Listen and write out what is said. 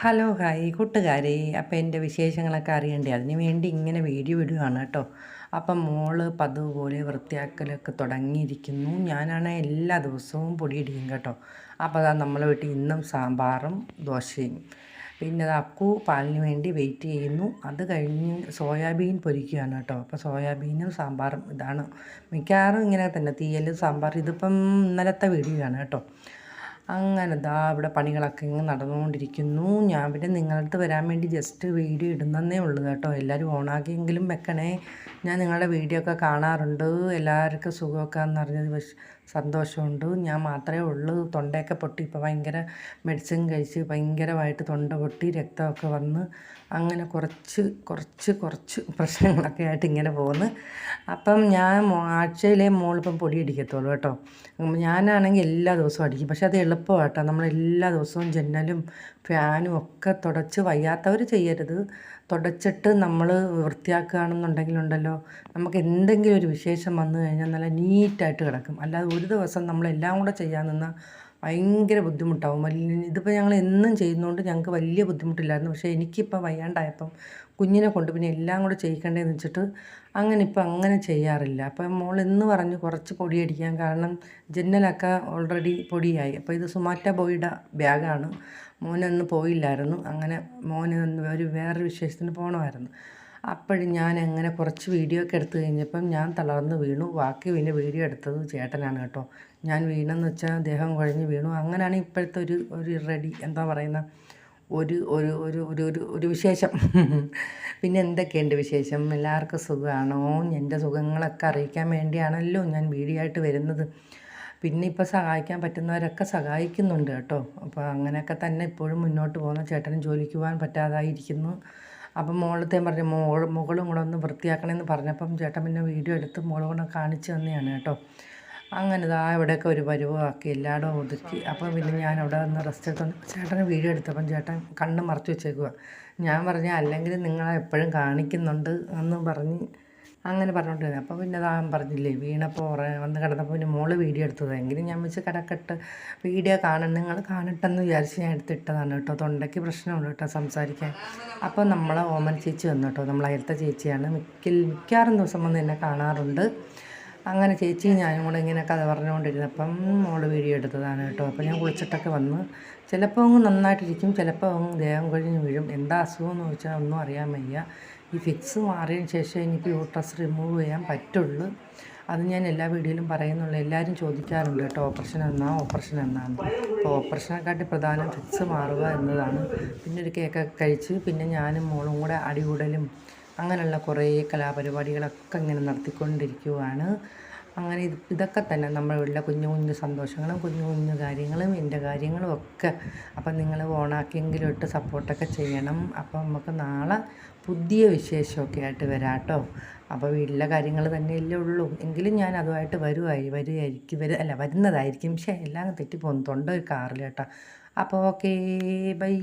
Hello hi കൂട്ടുകാരെ. അപ്പോൾ എൻ്റെ വിശേഷങ്ങളൊക്കെ അറിയണ്ടേ, അതിന് വേണ്ടി ഇങ്ങനെ വീഡിയോ ഇടുകയാണ് കേട്ടോ. അപ്പം മോള് പതുപോലെ വൃത്തിയാക്കലൊക്കെ തുടങ്ങിയിരിക്കുന്നു. ഞാനാണെങ്കിൽ എല്ലാ ദിവസവും പൊടിയിടിക്കും കേട്ടോ. അപ്പോൾ അതാ നമ്മളെ വീട്ടിൽ ഇന്നും സാമ്പാറും ദോശയും. പിന്നെ അത് അക്കു പാലിന് വേണ്ടി വെയിറ്റ് ചെയ്യുന്നു. അത് കഴിഞ്ഞ് സോയാബീൻ പൊരിക്കുകയാണ് കേട്ടോ. അപ്പോൾ സോയാബീനും സാമ്പാറും ഇതാണ് മിക്കവാറും ഇങ്ങനെ തന്നെ, തീയൽ സാമ്പാർ. ഇതിപ്പം ഇന്നലത്തെ വീഡിയോ ആണ് കേട്ടോ. അങ്ങനെ ദാ ഇവിടെ പണികളൊക്കെ ഇങ്ങനെ നടന്നുകൊണ്ടിരിക്കുന്നു. ഞാൻ പിന്നെ നിങ്ങളുടെ അടുത്ത് വരാൻ വേണ്ടി ജസ്റ്റ് വീഡിയോ ഇടുന്നതേ ഉള്ളൂ കേട്ടോ. എല്ലാവരും ഓണാക്കിയെങ്കിലും വെക്കണേ. ഞാൻ നിങ്ങളുടെ വീഡിയോ ഒക്കെ കാണാറുണ്ട്. എല്ലാവർക്കും സുഖമൊക്കെ എന്നറിഞ്ഞത് സന്തോഷമുണ്ട്. ഞാൻ മാത്രമേ ഉള്ളൂ തൊണ്ടയൊക്കെ പൊട്ടി. ഇപ്പോൾ ഭയങ്കര മെഡിസിൻ കഴിച്ച് ഭയങ്കരമായിട്ട് തൊണ്ട പൊട്ടി രക്തമൊക്കെ വന്ന് അങ്ങനെ കുറച്ച് പ്രശ്നങ്ങളൊക്കെ ആയിട്ട് ഇങ്ങനെ പോകുന്നു. അപ്പം ഞാൻ ആഴ്ചയിലെ മോളിപ്പം പൊടി അടിക്കത്തുള്ളൂ കേട്ടോ. ഞാനാണെങ്കിൽ എല്ലാ ദിവസവും അടിക്കും. പക്ഷെ അത് എളുപ്പമാണ് കേട്ടോ. നമ്മൾ എല്ലാ ദിവസവും ജനലും ഫാനും ഒക്കെ തുടച്ച്, വയ്യാത്തവർ ചെയ്യരുത്, തുടച്ചിട്ട് നമ്മൾ വൃത്തിയാക്കുകയാണെന്നുണ്ടെങ്കിലുണ്ടല്ലോ, നമുക്ക് എന്തെങ്കിലും ഒരു വിശേഷം വന്നു കഴിഞ്ഞാൽ നല്ല നീറ്റായിട്ട് കിടക്കും. അല്ലാതെ ഒരു ദിവസം നമ്മളെല്ലാം കൂടെ ചെയ്യാൻ നിന്നാൽ ഭയങ്കര ബുദ്ധിമുട്ടാവും. ഇതിപ്പോൾ ഞങ്ങൾ എന്നും ചെയ്യുന്നതുകൊണ്ട് ഞങ്ങൾക്ക് വലിയ ബുദ്ധിമുട്ടില്ലായിരുന്നു. പക്ഷേ എനിക്കിപ്പോൾ വയ്യാണ്ടായപ്പം കുഞ്ഞിനെ കൊണ്ട് പിന്നെ എല്ലാം കൂടെ ചെയ്യിക്കേണ്ടതെന്ന് വെച്ചിട്ട് അങ്ങനെ ചെയ്യാറില്ല. അപ്പം മോൾ എന്ന് പറഞ്ഞു കുറച്ച് പൊടി അടിക്കാൻ. കാരണം ജനലൊക്കെ ഓൾറെഡി പൊടിയായി. അപ്പോൾ ഇത് സുമാറ്റ ബോയുടെ ബാഗാണ്. മോനൊന്ന് പോയില്ലായിരുന്നു. അങ്ങനെ മോന് വേറൊരു വിശേഷത്തിന് പോകണമായിരുന്നു. അപ്പോഴും ഞാൻ അങ്ങനെ കുറച്ച് വീഡിയോ ഒക്കെ എടുത്തു കഴിഞ്ഞപ്പം ഞാൻ തളർന്ന് വീണു. ബാക്കി പിന്നെ വീഡിയോ എടുത്തത് ചേട്ടനാണ് കേട്ടോ. ഞാൻ വീണെന്ന് വെച്ചാൽ ദേഹം കുഴഞ്ഞ് വീണു. അങ്ങനെയാണ് ഇപ്പോഴത്തെ ഒരു റെഡി എന്താ പറയുന്ന ഒരു ഒരു ഒരു ഒരു ഒരു ഒരു വിശേഷം. പിന്നെ എന്തൊക്കെയുണ്ട് വിശേഷം? എല്ലാവർക്കും സുഖമാണോ? എൻ്റെ സുഖങ്ങളൊക്കെ അറിയിക്കാൻ വേണ്ടിയാണല്ലോ ഞാൻ വീഡിയോ ആയിട്ട് വരുന്നത്. പിന്നെ ഇപ്പോൾ സഹായിക്കാൻ പറ്റുന്നവരൊക്കെ സഹായിക്കുന്നുണ്ട് കേട്ടോ. അപ്പോൾ അങ്ങനെയൊക്കെ തന്നെ ഇപ്പോഴും മുന്നോട്ട് പോകുന്ന. ചേട്ടനും ജോലിക്ക് പോകാൻ പറ്റാതായിരിക്കുന്നു. അപ്പം മോളത്തെ പറഞ്ഞു മുകളും കൂടെ ഒന്ന് വൃത്തിയാക്കണമെന്ന് പറഞ്ഞപ്പം ചേട്ടൻ പിന്നെ വീഡിയോ എടുത്ത് മോളെ കൂടെ കാണിച്ചു തന്നെയാണ് കേട്ടോ. അങ്ങനെ ഇതാ ഇവിടെയൊക്കെ ഒരു പരുവമാക്കി എല്ലായിടും ഒതുക്കി. അപ്പം പിന്നെ ഞാൻ അവിടെ നിന്ന് റെസ്റ്റ് എടുത്തോണ്ട് ചേട്ടന് വീഡിയോ എടുത്തപ്പം ചേട്ടൻ കണ്ണ് മറച്ചു വെച്ചേക്കുക. ഞാൻ പറഞ്ഞ അല്ലെങ്കിൽ നിങ്ങളെ എപ്പോഴും കാണിക്കുന്നുണ്ട് എന്ന് പറഞ്ഞ് അങ്ങനെ പറഞ്ഞുകൊണ്ടിരുന്നത്. അപ്പോൾ പിന്നെ അതാ പറഞ്ഞില്ലേ, വീണപ്പോൾ വന്ന് കിടന്നപ്പോൾ പിന്നെ മോള് വീഡിയോ എടുത്തത്. എങ്കിലും ഞാൻ വെച്ച് കിടക്കട്ട് വീഡിയോ നിങ്ങൾ കാണട്ടെന്ന് വിചാരിച്ച് ഞാൻ എടുത്തിട്ടതാണ് കേട്ടോ. തൊണ്ടയ്ക്ക് പ്രശ്നമുണ്ട് കേട്ടോ സംസാരിക്കാൻ. അപ്പോൾ നമ്മളെ ഓമൻ ചേച്ചി വന്നു കേട്ടോ. നമ്മൾ അയലത്തെ ചേച്ചിയാണ്. മിക്കവാറും ദിവസം വന്ന് എന്നെ കാണാറുണ്ട്. അങ്ങനെ ചേച്ചി ഞാനും കൂടെ ഇങ്ങനെ കഥ പറഞ്ഞുകൊണ്ടിരുന്നപ്പം മോള് വീഡിയോ എടുത്തതാണ് കേട്ടോ. അപ്പോൾ ഞാൻ കുളിച്ചിട്ടൊക്കെ വന്ന് ചിലപ്പോൾ അങ്ങ് നന്നായിട്ടിരിക്കും, ചിലപ്പോൾ അങ്ങ് ദേഹം കഴിഞ്ഞ് വീഴും. എന്താ അസുഖം എന്ന് ചോദിച്ചാൽ ഒന്നും അറിയാൻ വയ്യ. ഈ ഫിക്സ് മാറിയതിന് ശേഷം എനിക്ക് യൂട്രസ് റിമൂവ് ചെയ്യാൻ പറ്റുള്ളൂ. അത് ഞാൻ എല്ലാ വീഡിയോയിലും പറയുന്നുള്ളൂ. എല്ലാവരും ചോദിക്കാറുണ്ട് കേട്ടോ, ഓപ്പറേഷൻ എന്നാണ്. അപ്പോൾ ഓപ്പറേഷനെക്കാട്ടി പ്രധാനം ഫിക്സ് മാറുക എന്നതാണ്. പിന്നെ ഒരു കേക്കൊക്കെ കഴിച്ച് പിന്നെ ഞാനും മോളും കൂടെ അടികൂടലും അങ്ങനെയുള്ള കുറേ കലാപരിപാടികളൊക്കെ ഇങ്ങനെ നടത്തിക്കൊണ്ടിരിക്കുകയാണ്. അങ്ങനെ ഇതൊക്കെ തന്നെ നമ്മുടെ വീട്ടിലെ കുഞ്ഞു സന്തോഷങ്ങളും കുഞ്ഞു കാര്യങ്ങളും എൻ്റെ കാര്യങ്ങളും ഒക്കെ. അപ്പം നിങ്ങൾ ഓണാക്കിയെങ്കിലും ഇട്ട് സപ്പോർട്ടൊക്കെ ചെയ്യണം. അപ്പം നമുക്ക് നാളെ പുതിയ വിശേഷമൊക്കെ ആയിട്ട് വരാം കേട്ടോ. അപ്പോൾ വീട്ടിലെ കാര്യങ്ങൾ തന്നെയല്ലേ ഉള്ളൂ. എങ്കിലും ഞാൻ അതുമായിട്ട് വരുന്നതായിരിക്കും. പക്ഷേ എല്ലാം തെറ്റിപ്പോകുന്നു. തൊണ്ട ഒരു കാറില്ല കേട്ടോ. അപ്പോൾ ഓക്കേ, ബൈ.